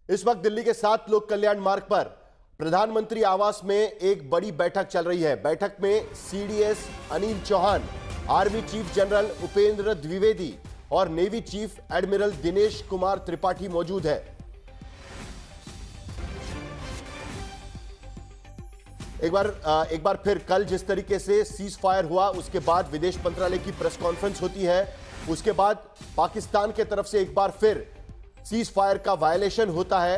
इस वक्त दिल्ली के 7 लोक कल्याण मार्ग पर प्रधानमंत्री आवास में एक बड़ी बैठक चल रही है। बैठक में CDS Anil Chauhan, army chief general Upendra Dwivedi और navy chief admiral Dinesh Kumar Tripathi मौजूद है। एक बार फिर कल जिस तरीके से सीज फायर हुआ, उसके बाद विदेश मंत्रालय की प्रेस कॉन्फ्रेंस होती है। उसके बाद पाकिस्तान के तरफ से एक बार फिर सीज फायर का वायलेशन होता है।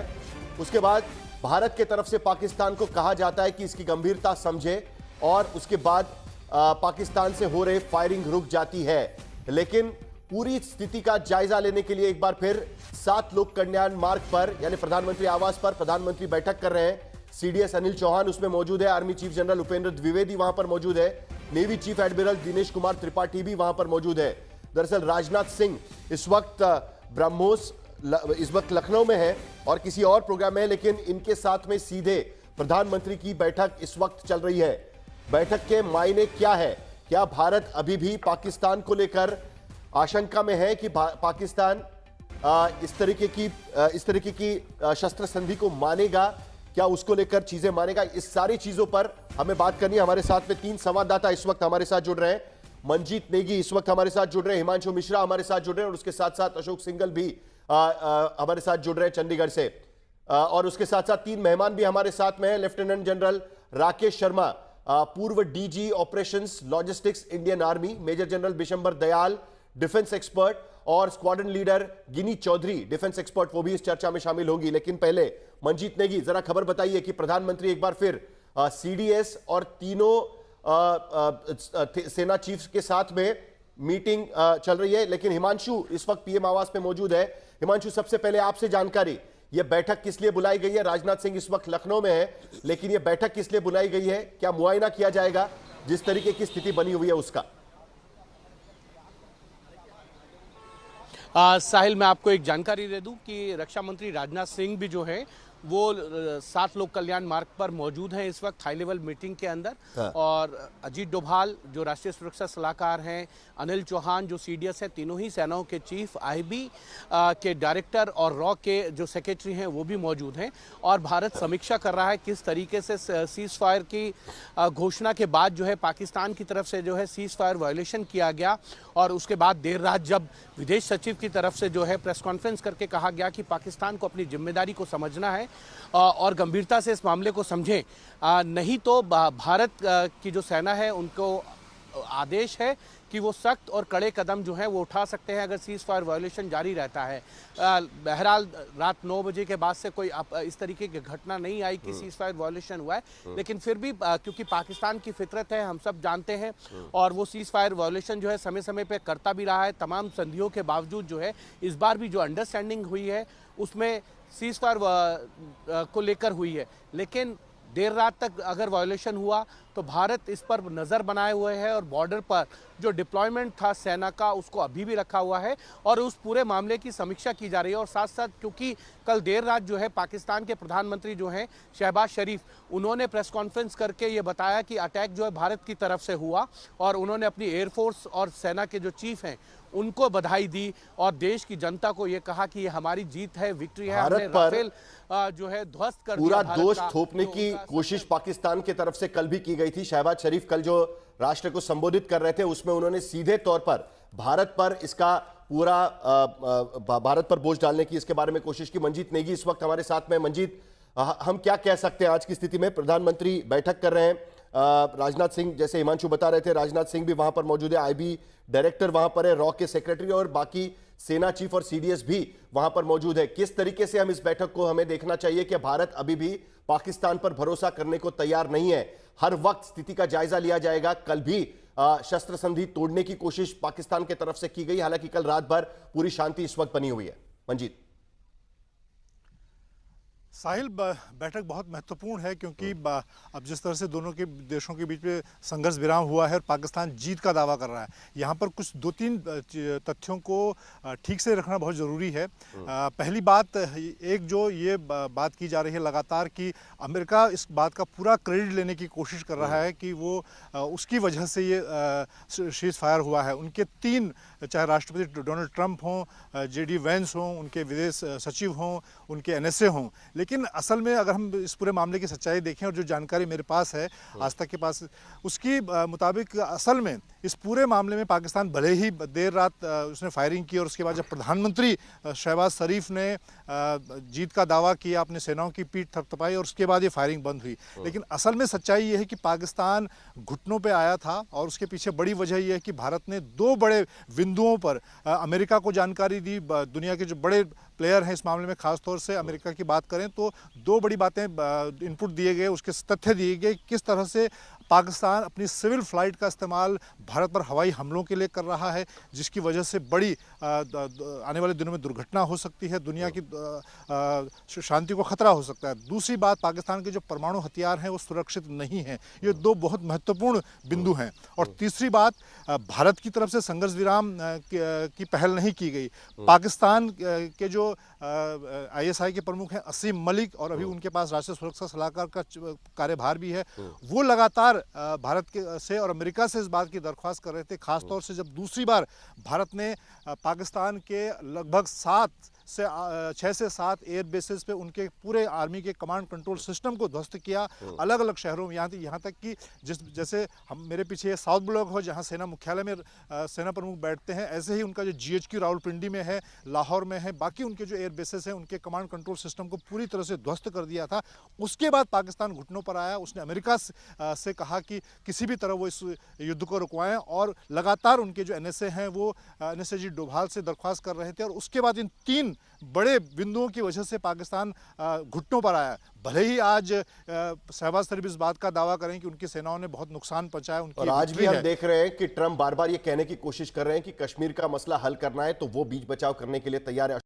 उसके बाद भारत के तरफ से पाकिस्तान को कहा जाता है कि इसकी गंभीरता समझे और उसके बाद पाकिस्तान से हो रहे फायरिंग रुक जाती है। लेकिन पूरी स्थिति का जायजा लेने के लिए एक बार फिर 7 लोक कल्याण मार्ग पर यानी प्रधानमंत्री आवास पर प्रधानमंत्री बैठक कर रहे हैं। सीडीएस अनिल चौहान उसमें मौजूद है, army chief general Upendra Dwivedi वहां पर मौजूद है, navy chief admiral Dinesh Kumar Tripathi भी वहां पर मौजूद है। दरअसल राजनाथ सिंह इस वक्त लखनऊ में है और किसी और प्रोग्राम में है, लेकिन इनके साथ में सीधे प्रधानमंत्री की बैठक इस वक्त चल रही है। बैठक के मायने क्या है? क्या भारत अभी भी पाकिस्तान को लेकर आशंका में है कि पाकिस्तान इस तरीके की शस्त्र संधि को मानेगा? क्या उसको लेकर चीजें मानेगा? इस सारी चीजों पर हमें बात करनी है। हमारे साथ में 3 संवाददाता इस वक्त हमारे साथ जुड़ रहे हैं। मंजीत नेगी इस वक्त हमारे साथ जुड़ रहे हैं, हिमांशु मिश्रा हमारे साथ जुड़ रहे हैं और उसके साथ साथ अशोक सिंघल भी हमारे साथ जुड़ रहे हैं चंडीगढ़ से। और उसके साथ साथ 3 मेहमान भी हमारे साथ में हैं। लेफ्टिनेंट जनरल राकेश शर्मा, पूर्व DG operations logistics Indian army, major general Bishambar Dayal, defence expert, और squadron leader Gini Chaudhary, defence expert, वो भी इस चर्चा में शामिल होंगी। लेकिन पहले मंजीत नेगी, जरा खबर बताइए कि प्रधानमंत्री एक बार फिर सीडीएस और तीनों सेना चीफ्स के साथ में मीटिंग चल रही है। लेकिन हिमांशु इस वक्त पीएम आवास में मौजूद है। हिमांशु, सबसे पहले आपसे जानकारी, यह बैठक किस लिए बुलाई गई है? राजनाथ सिंह इस वक्त लखनऊ में है, लेकिन यह बैठक किस लिए बुलाई गई है? क्या मुआयना किया जाएगा जिस तरीके की स्थिति बनी हुई है उसका? साहिल, मैं आपको एक जानकारी दे दूं कि रक्षा मंत्री राजनाथ सिंह भी जो है वो 7 लोक कल्याण मार्ग पर मौजूद हैं इस वक्त हाई लेवल मीटिंग के अंदर। हाँ। और अजीत डोभाल जो राष्ट्रीय सुरक्षा सलाहकार हैं, अनिल चौहान जो सीडीएस है, तीनों ही सेनाओं के चीफ, आईबी के डायरेक्टर और रॉ के जो सेक्रेटरी हैं वो भी मौजूद हैं। और भारत समीक्षा कर रहा है किस तरीके से सीज फायर की घोषणा के बाद जो है पाकिस्तान की तरफ से जो है सीज फायर वायोलेशन किया गया और उसके बाद देर रात जब विदेश सचिव की तरफ से जो है प्रेस कॉन्फ्रेंस करके कहा गया कि पाकिस्तान को अपनी जिम्मेदारी को समझना है और गंभीरता से इस मामले को समझें, नहीं तो भारत की जो सेना है उनको आदेश है कि वो सख्त और कड़े कदम जो हैं वो उठा सकते हैं अगर सीज फायर वायोलेशन जारी रहता है। बहरहाल रात 9 बजे के बाद से कोई इस तरीके की घटना नहीं आई कि सीज फायर वायोलेशन हुआ है, लेकिन फिर भी क्योंकि पाकिस्तान की फितरत है, हम सब जानते हैं, और वो सीज फायर वायोलेशन जो है समय समय पे करता भी रहा है। तमाम संधियों के बावजूद जो है इस बार भी जो अंडरस्टैंडिंग हुई है उसमें सीज फायर को लेकर हुई है। लेकिन देर रात तक अगर वायोलेशन हुआ तो भारत इस पर नज़र बनाए हुए है और बॉर्डर पर जो डिप्लॉयमेंट था सेना का उसको अभी भी रखा हुआ है और उस पूरे मामले की समीक्षा की जा रही है। और साथ साथ क्योंकि कल देर रात जो है पाकिस्तान के प्रधानमंत्री जो हैं शहबाज शरीफ, उन्होंने प्रेस कॉन्फ्रेंस करके ये बताया कि अटैक जो है भारत की तरफ से हुआ और उन्होंने अपनी एयरफोर्स और सेना के जो चीफ हैं उनको बधाई दी और देश की जनता को ये कहा कि ये हमारी जीत है, विक्ट्री है। हमने राफेल जो है ध्वस्त कर पूरा दोष थोपने की कोशिश पाकिस्तान की तरफ से कल भी की गई थी। शहबाज शरीफ कल जो राष्ट्र को संबोधित कर रहे थे उसमें उन्होंने सीधे तौर पर भारत पर इसका पूरा भारत पर बोझ डालने की इसके बारे में कोशिश की। मंजीत नेगी इस वक्त हमारे साथ में। मंजीत, हम क्या कह सकते हैं आज की स्थिति में? प्रधानमंत्री बैठक कर रहे हैं, राजनाथ सिंह, जैसे हिमांशु बता रहे थे, राजनाथ सिंह भी वहां पर मौजूद है, आईबी डायरेक्टर वहां पर है, रॉ के सेक्रेटरी और बाकी सेना चीफ और सीडीएस भी वहां पर मौजूद है। किस तरीके से हम इस बैठक को हमें देखना चाहिए कि भारत अभी भी पाकिस्तान पर भरोसा करने को तैयार नहीं है? हर वक्त स्थिति का जायजा लिया जाएगा। कल भी शस्त्र संधि तोड़ने की कोशिश पाकिस्तान की तरफ से की गई, हालांकि कल रात भर पूरी शांति इस वक्त बनी हुई है। मंजीत। साहिल, बैठक बहुत महत्वपूर्ण है क्योंकि अब जिस तरह से दोनों के देशों के बीच में संघर्ष विराम हुआ है और पाकिस्तान जीत का दावा कर रहा है, यहाँ पर कुछ दो तीन तथ्यों को ठीक से रखना बहुत ज़रूरी है। पहली बात, एक जो ये बात की जा रही है लगातार कि अमेरिका इस बात का पूरा क्रेडिट लेने की कोशिश कर रहा है कि वो उसकी वजह से ये शीज फायर हुआ है। उनके तीन, चाहे राष्ट्रपति डोनाल्ड ट्रंप हों, जेडी वेंस हों, उनके विदेश सचिव हों, उनके एनएसए हों, लेकिन असल में अगर हम इस पूरे मामले की सच्चाई देखें और जो जानकारी मेरे पास है, आज तक के पास, उसकी मुताबिक असल में इस पूरे मामले में पाकिस्तान भले ही देर रात उसने फायरिंग की और उसके बाद जब प्रधानमंत्री शहबाज शरीफ ने जीत का दावा किया, अपने सेनाओं की पीठ थपथपाई और उसके बाद ये फायरिंग बंद हुई, लेकिन असल में सच्चाई ये है कि पाकिस्तान घुटनों पे आया था और उसके पीछे बड़ी वजह यह है कि भारत ने दो बड़े बिंदुओं पर अमेरिका को जानकारी दी। दुनिया के जो बड़े प्लेयर हैं इस मामले में, खासतौर से अमेरिका की बात करें तो दो बड़ी बातें इनपुट दिए गए, उसके तथ्य दिए गए, किस तरह से पाकिस्तान अपनी सिविल फ्लाइट का इस्तेमाल भारत पर हवाई हमलों के लिए कर रहा है, जिसकी वजह से बड़ी आने वाले दिनों में दुर्घटना हो सकती है, दुनिया की शांति को खतरा हो सकता है। दूसरी बात, पाकिस्तान के जो परमाणु हथियार हैं वो सुरक्षित नहीं हैं। ये दो बहुत महत्वपूर्ण बिंदु हैं। और तीसरी बात, भारत की तरफ से संघर्ष विराम की पहल नहीं की गई। पाकिस्तान के जो आईएसआई के प्रमुख हैं असीम मलिक, और अभी उनके पास राष्ट्रीय सुरक्षा सलाहकार का कार्यभार भी है, वो लगातार भारत के से और अमेरिका से इस बात की दरख्वास्त कर रहे थे, खासतौर से जब दूसरी बार भारत ने पाकिस्तान के लगभग 6 से 7 एयर बेसिस पे उनके पूरे आर्मी के कमांड कंट्रोल सिस्टम को ध्वस्त किया, अलग अलग शहरों में, यहाँ तक कि जैसे हम मेरे पीछे साउथ ब्लॉक हो जहाँ सेना मुख्यालय में सेना प्रमुख बैठते हैं, ऐसे ही उनका जो GHQ रावलपिंडी में है, लाहौर में है, बाकी उनके जो एयर बेसिस हैं उनके कमांड कंट्रोल सिस्टम को पूरी तरह से ध्वस्त कर दिया था। उसके बाद पाकिस्तान घुटनों पर आया, उसने अमेरिका से कहा कि किसी भी तरह वो इस युद्ध को रुकवाएं, और लगातार उनके जो एनएसए हैं वो एनएसए जी डोभाल से दरख्वास्त कर रहे थे, और उसके बाद इन तीन बड़े बिंदुओं की वजह से पाकिस्तान घुटनों पर आया। भले ही आज शहबाज शरीफ इस बात का दावा करें कि उनकी सेनाओं ने बहुत नुकसान पहुंचाया, उनकी, और आज भी हम देख रहे हैं कि ट्रंप बार बार ये कहने की कोशिश कर रहे हैं कि कश्मीर का मसला हल करना है तो वो बीच बचाव करने के लिए तैयार है।